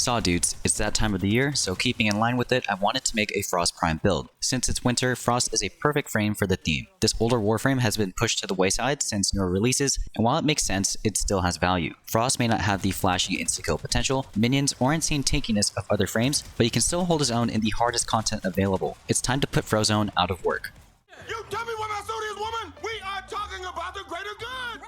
Saw dudes, it's that time of the year, so keeping in line with it, I wanted to make a Frost Prime build. Since it's winter, Frost is a perfect frame for the theme. This older Warframe has been pushed to the wayside since newer releases, and while it makes sense, it still has value. Frost may not have the flashy insta-kill potential, minions, or insane tankiness of other frames, but he can still hold his own in the hardest content available. It's time to put Frozone out of work. You tell me what my suit is, woman! We are talking about the greater good!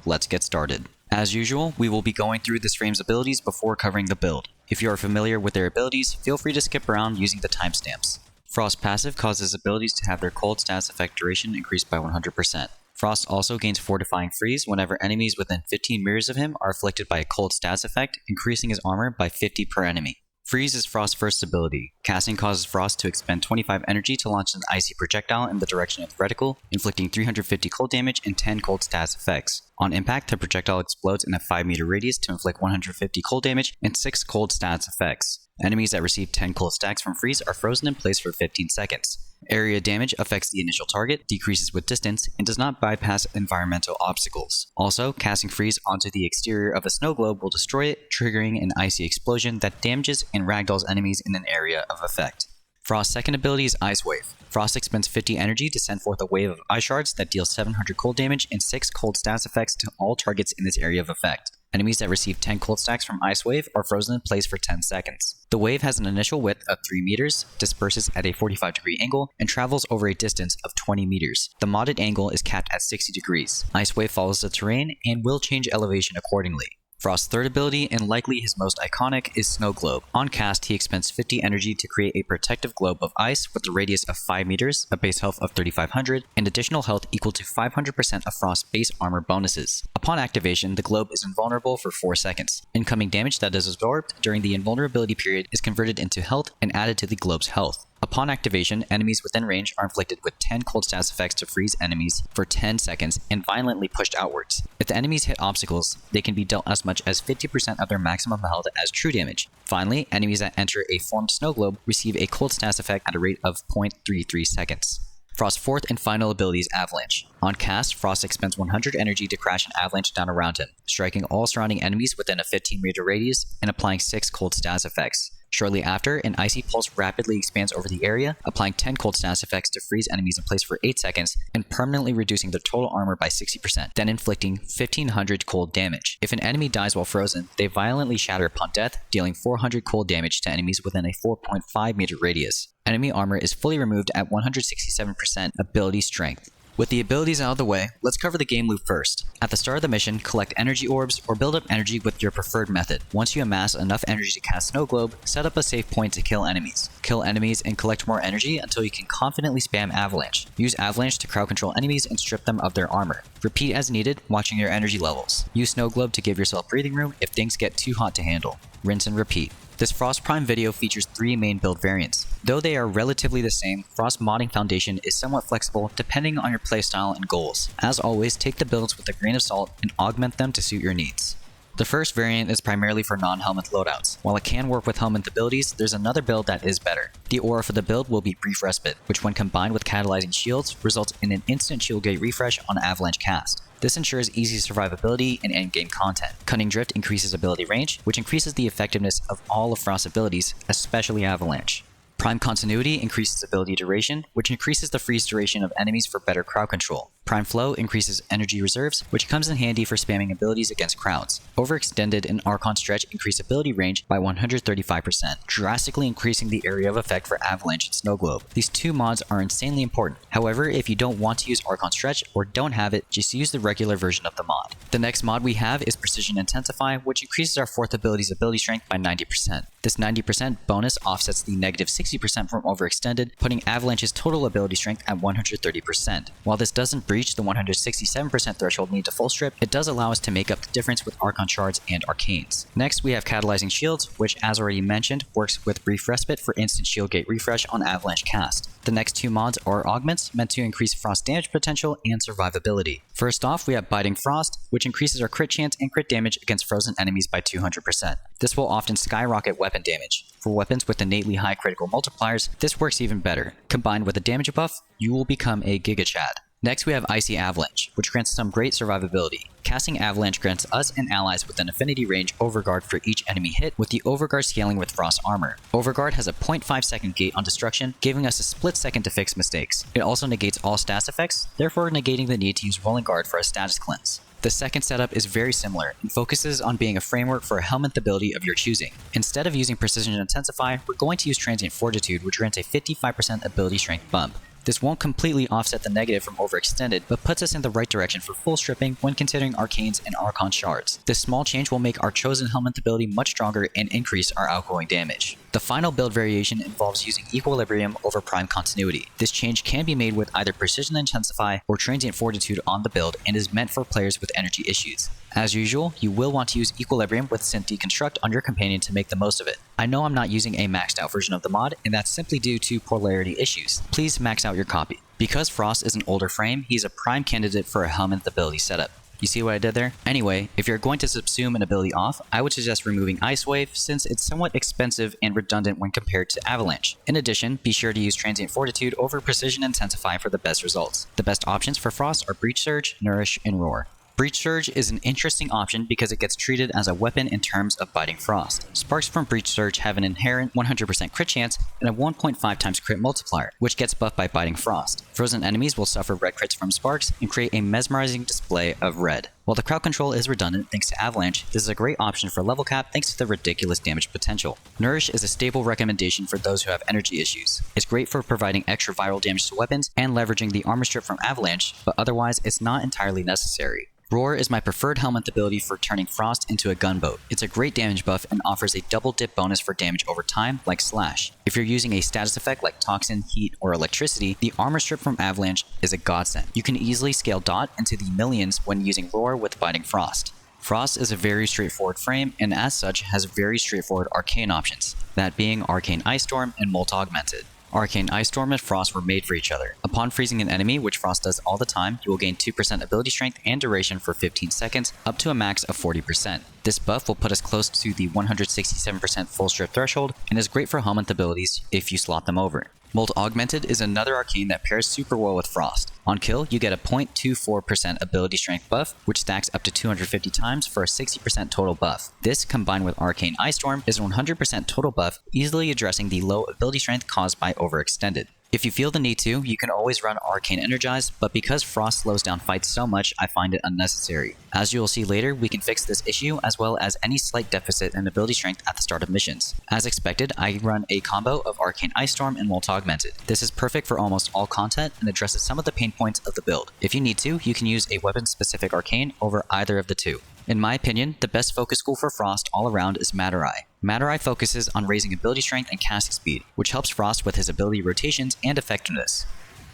Let's get started. As usual, we will be going through this frame's abilities before covering the build. If you are familiar with their abilities, feel free to skip around using the timestamps. Frost passive causes abilities to have their cold status effect duration increased by 100%. Frost also gains Fortifying Freeze whenever enemies within 15 meters of him are afflicted by a cold status effect, increasing his armor by 50 per enemy. Freeze is Frost's first ability. Casting causes Frost to expend 25 energy to launch an icy projectile in the direction of the reticle, inflicting 350 cold damage and 10 cold status effects. On impact, the projectile explodes in a 5-meter radius to inflict 150 cold damage and 6 cold status effects. Enemies that receive 10 cold stacks from Freeze are frozen in place for 15 seconds. Area damage affects the initial target, decreases with distance, and does not bypass environmental obstacles. Also, casting Freeze onto the exterior of a snow globe will destroy it, triggering an icy explosion that damages and ragdolls enemies in an area of effect. Frost's second ability is Ice Wave. Frost expends 50 energy to send forth a wave of ice shards that deals 700 cold damage and 6 cold status effects to all targets in this area of effect. Enemies that receive 10 cold stacks from Ice Wave are frozen in place for 10 seconds. The wave has an initial width of 3 meters, disperses at a 45-degree angle, and travels over a distance of 20 meters. The modded angle is capped at 60 degrees. Ice Wave follows the terrain and will change elevation accordingly. Frost's third ability, and likely his most iconic, is Snow Globe. On cast, he expends 50 energy to create a protective globe of ice with a radius of 5 meters, a base health of 3500, and additional health equal to 500% of Frost's base armor bonuses. Upon activation, the globe is invulnerable for 4 seconds. Incoming damage that is absorbed during the invulnerability period is converted into health and added to the globe's health. Upon activation, enemies within range are inflicted with 10 cold status effects to freeze enemies for 10 seconds and violently pushed outwards. If the enemies hit obstacles, they can be dealt as much as 50% of their maximum health as true damage. Finally, enemies that enter a formed snow globe receive a cold status effect at a rate of 0.33 seconds. Frost's fourth and final ability is Avalanche. On cast, Frost expends 100 energy to crash an avalanche down around him, striking all surrounding enemies within a 15-meter radius and applying 6 cold status effects. Shortly after, an icy pulse rapidly expands over the area, applying 10 cold status effects to freeze enemies in place for 8 seconds and permanently reducing their total armor by 60%, then inflicting 1500 cold damage. If an enemy dies while frozen, they violently shatter upon death, dealing 400 cold damage to enemies within a 4.5 meter radius. Enemy armor is fully removed at 167% ability strength. With the abilities out of the way, let's cover the game loop first. At the start of the mission, collect energy orbs or build up energy with your preferred method. Once you amass enough energy to cast Snow Globe, set up a safe point to kill enemies. Kill enemies and collect more energy until you can confidently spam Avalanche. Use Avalanche to crowd control enemies and strip them of their armor. Repeat as needed, watching your energy levels. Use Snow Globe to give yourself breathing room if things get too hot to handle. Rinse and repeat. This Frost Prime video features 3 main build variants. Though they are relatively the same, Frost Modding Foundation is somewhat flexible depending on your playstyle and goals. As always, take the builds with a grain of salt and augment them to suit your needs. The first variant is primarily for non-Helminth loadouts. While it can work with Helminth abilities, there's another build that is better. The aura for the build will be Brief Respite, which when combined with catalyzing shields, results in an instant shield gate refresh on Avalanche cast. This ensures easy survivability and endgame content. Cunning Drift increases ability range, which increases the effectiveness of all of Frost's abilities, especially Avalanche. Prime Continuity increases ability duration, which increases the freeze duration of enemies for better crowd control. Prime Flow increases energy reserves, which comes in handy for spamming abilities against crowds. Overextended and Archon Stretch increase ability range by 135%, drastically increasing the area of effect for Avalanche and Snow Globe. These 2 mods are insanely important. However, if you don't want to use Archon Stretch or don't have it, just use the regular version of the mod. The next mod we have is Precision Intensify, which increases our 4th ability's ability strength by 90%. This 90% bonus offsets the negative 60% from Overextended, putting Avalanche's total ability strength at 130%. While this doesn't breach the 167% threshold needed to full strip, it does allow us to make up the difference with Archon Shards and Arcanes. Next, we have Catalyzing Shields, which as already mentioned, works with Brief Respite for instant shield gate refresh on Avalanche cast. The next 2 mods are augments, meant to increase Frost damage potential and survivability. First off, we have Biting Frost, which increases our crit chance and crit damage against frozen enemies by 200%. This will often skyrocket weapon damage. For weapons with innately high critical multipliers, this works even better. Combined with a damage buff, you will become a Giga Chad. Next we have Icy Avalanche, which grants some great survivability. Casting Avalanche grants us and allies with an affinity range overguard for each enemy hit, with the overguard scaling with Frost armor. Overguard has a 0.5 second gate on destruction, giving us a split second to fix mistakes. It also negates all status effects, therefore negating the need to use Rolling Guard for a status cleanse. The second setup is very similar and focuses on being a framework for a Helminth ability of your choosing. Instead of using Precision Intensify, we're going to use Transient Fortitude, which grants a 55% ability strength bump. This won't completely offset the negative from overextended, but puts us in the right direction for full stripping when considering Arcanes and Archon shards. This small change will make our chosen Helminth ability much stronger and increase our outgoing damage. The final build variation involves using Equilibrium over Prime Continuity. This change can be made with either Precision Intensify or Transient Fortitude on the build and is meant for players with energy issues. As usual, you will want to use Equilibrium with Synth Deconstruct on your companion to make the most of it. I know I'm not using a maxed out version of the mod, and that's simply due to polarity issues. Please max out your copy. Because Frost is an older frame, he's a prime candidate for a Helminth ability setup. You see what I did there? Anyway, if you're going to subsume an ability off, I would suggest removing Ice Wave since it's somewhat expensive and redundant when compared to Avalanche. In addition, be sure to use Transient Fortitude over Precision Intensify for the best results. The best options for Frost are Breach Surge, Nourish, and Roar. Breach Surge is an interesting option because it gets treated as a weapon in terms of biting Frost. Sparks from Breach Surge have an inherent 100% crit chance and a 1.5 times crit multiplier, which gets buffed by biting Frost. Frozen enemies will suffer red crits from Sparks and create a mesmerizing display of red. While the crowd control is redundant thanks to Avalanche, this is a great option for level cap thanks to the ridiculous damage potential. Nourish is a stable recommendation for those who have energy issues. It's great for providing extra viral damage to weapons and leveraging the armor strip from Avalanche, but otherwise it's not entirely necessary. Roar is my preferred Helminth ability for turning Frost into a gunboat. It's a great damage buff and offers a double dip bonus for damage over time, like Slash. If you're using a status effect like Toxin, Heat, or Electricity, the armor strip from Avalanche is a godsend. You can easily scale Dot into the millions when using Roar with biting Frost. Frost is a very straightforward frame, and as such has very straightforward arcane options, that being Arcane Ice Storm and Molt Augmented. Arcane Ice Storm and Frost were made for each other. Upon freezing an enemy, which Frost does all the time, you will gain 2% ability strength and duration for 15 seconds, up to a max of 40%. This buff will put us close to the 167% full strip threshold, and is great for Helminth abilities if you slot them over. Molt Augmented is another arcane that pairs super well with Frost. On kill, you get a 0.24% ability strength buff, which stacks up to 250 times for a 60% total buff. This, combined with Arcane Ice Storm, is a 100% total buff, easily addressing the low ability strength caused by overextended. If you feel the need to, you can always run Arcane Energize, but because Frost slows down fights so much, I find it unnecessary. As you will see later, we can fix this issue as well as any slight deficit in ability strength at the start of missions. As expected, I run a combo of Arcane Ice Storm and Molt Augmented. This is perfect for almost all content and addresses some of the pain points of the build. If you need to, you can use a weapon-specific arcane over either of the two. In my opinion, the best focus school for Frost all around is Madurai. Madurai focuses on raising ability strength and casting speed, which helps Frost with his ability rotations and effectiveness.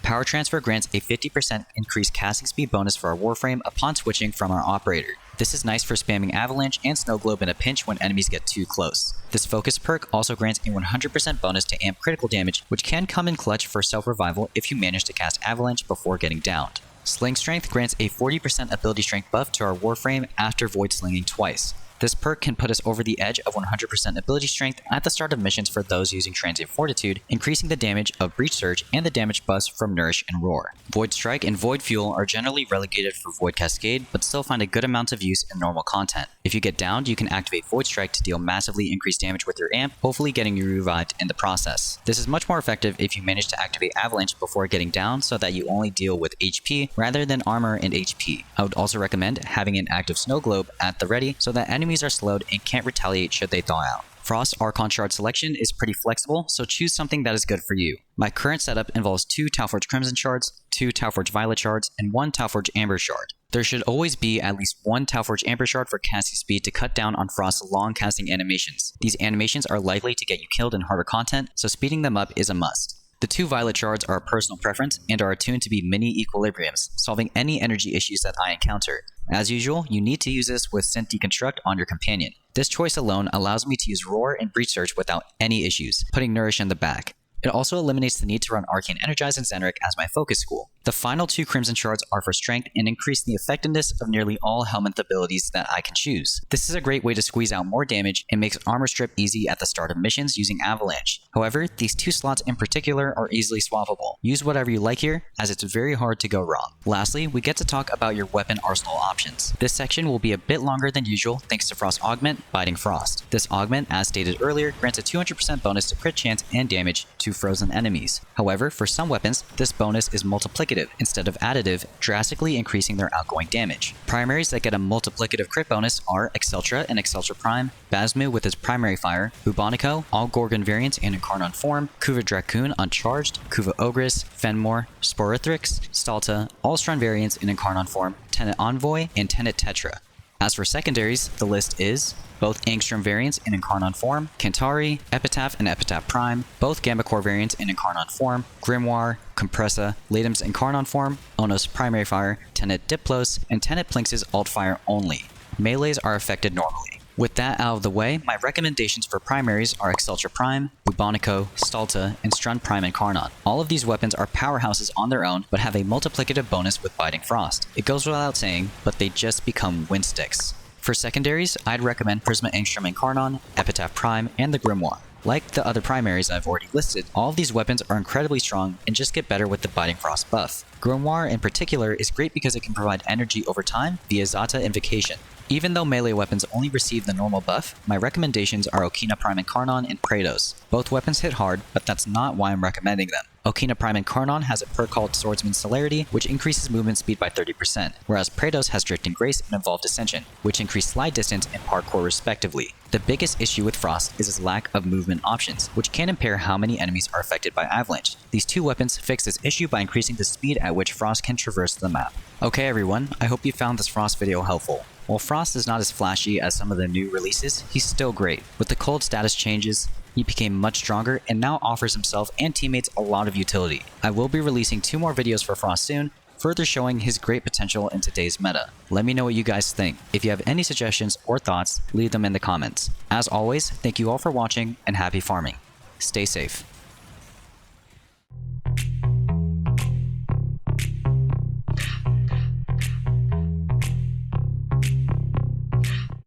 Power Transfer grants a 50% increased casting speed bonus for our Warframe upon switching from our operator. This is nice for spamming Avalanche and Snow Globe in a pinch when enemies get too close. This focus perk also grants a 100% bonus to amp critical damage, which can come in clutch for self-revival if you manage to cast Avalanche before getting downed. Sling Strength grants a 40% ability strength buff to our Warframe after void slinging twice. This perk can put us over the edge of 100% ability strength at the start of missions for those using Transient Fortitude, increasing the damage of Breach Surge and the damage buffs from Nourish and Roar. Void Strike and Void Fuel are generally relegated for Void Cascade, but still find a good amount of use in normal content. If you get downed, you can activate Void Strike to deal massively increased damage with your amp, hopefully getting you revived in the process. This is much more effective if you manage to activate Avalanche before getting down so that you only deal with HP rather than armor and HP. I would also recommend having an active Snow Globe at the ready so that enemies are slowed and can't retaliate should they thaw out. Frost's Archon shard selection is pretty flexible, so choose something that is good for you. My current setup involves 2 Talforge Crimson shards, 2 Talforge Violet shards, and 1 Talforge Amber shard. There should always be at least 1 Talforge Amber shard for casting speed to cut down on Frost's long casting animations. These animations are likely to get you killed in harder content, so speeding them up is a must. The 2 Violet shards are a personal preference and are attuned to be mini equilibriums, solving any energy issues that I encounter. As usual, you need to use this with Synth Deconstruct on your companion. This choice alone allows me to use Roar and Breach Surge without any issues, putting Nourish in the back. It also eliminates the need to run Arcane Energize and Zenric as my focus school. The final 2 Crimson Shards are for strength and increase the effectiveness of nearly all Helminth abilities that I can choose. This is a great way to squeeze out more damage and makes armor strip easy at the start of missions using Avalanche. However, these 2 slots in particular are easily swappable. Use whatever you like here, as it's very hard to go wrong. Lastly, we get to talk about your weapon arsenal options. This section will be a bit longer than usual thanks to Frost Augment, Biting Frost. This augment, as stated earlier, grants a 200% bonus to crit chance and damage to frozen enemies. However, for some weapons, this bonus is multiplicative instead of additive, drastically increasing their outgoing damage. Primaries that get a multiplicative crit bonus are Exceltra and Exceltra Prime, Basmu with its primary fire, Bubonico, all Gorgon variants in Incarnon form, Kuva Dracoon Uncharged, Kuva Ogress, Fenmore, Sporithrax, Stalta, all Strun variants in Incarnon form, Tenet Envoy, and Tenet Tetra. As for secondaries, the list is both Angstrom variants in Incarnon form, Kantari, Epitaph and Epitaph Prime, both Gammacore variants in Incarnon form, Grimoire, Compressa, Latum's Incarnon form, Onos Primary Fire, Tenet Diplos, and Tenet Plinx's Alt Fire only. Melees are affected normally. With that out of the way, my recommendations for primaries are Exceltra Prime, Bubonico, Stalta, and Strun Prime Incarnon. All of these weapons are powerhouses on their own, but have a multiplicative bonus with Biting Frost. It goes without saying, but they just become win sticks. For secondaries, I'd recommend Prisma Angstrom Incarnon, Epitaph Prime, and the Grimoire. Like the other primaries I've already listed, all of these weapons are incredibly strong and just get better with the Biting Frost buff. Grimoire in particular is great because it can provide energy over time via Zata Invocation. Even though melee weapons only receive the normal buff, my recommendations are Okina Prime Incarnon and Praetos. Both weapons hit hard, but that's not why I'm recommending them. Okina Prime Incarnon has a perk called Swordsman's Celerity, which increases movement speed by 30%, whereas Praetos has Drifting Grace and Evolved Ascension, which increase slide distance and parkour respectively. The biggest issue with Frost is its lack of movement options, which can impair how many enemies are affected by Avalanche. These 2 weapons fix this issue by increasing the speed at which Frost can traverse the map. Okay everyone, I hope you found this Frost video helpful. While Frost is not as flashy as some of the new releases, he's still great. With the cold status changes, he became much stronger and now offers himself and teammates a lot of utility. I will be releasing 2 more videos for Frost soon, further showing his great potential in today's meta. Let me know what you guys think. If you have any suggestions or thoughts, leave them in the comments. As always, thank you all for watching and happy farming. Stay safe.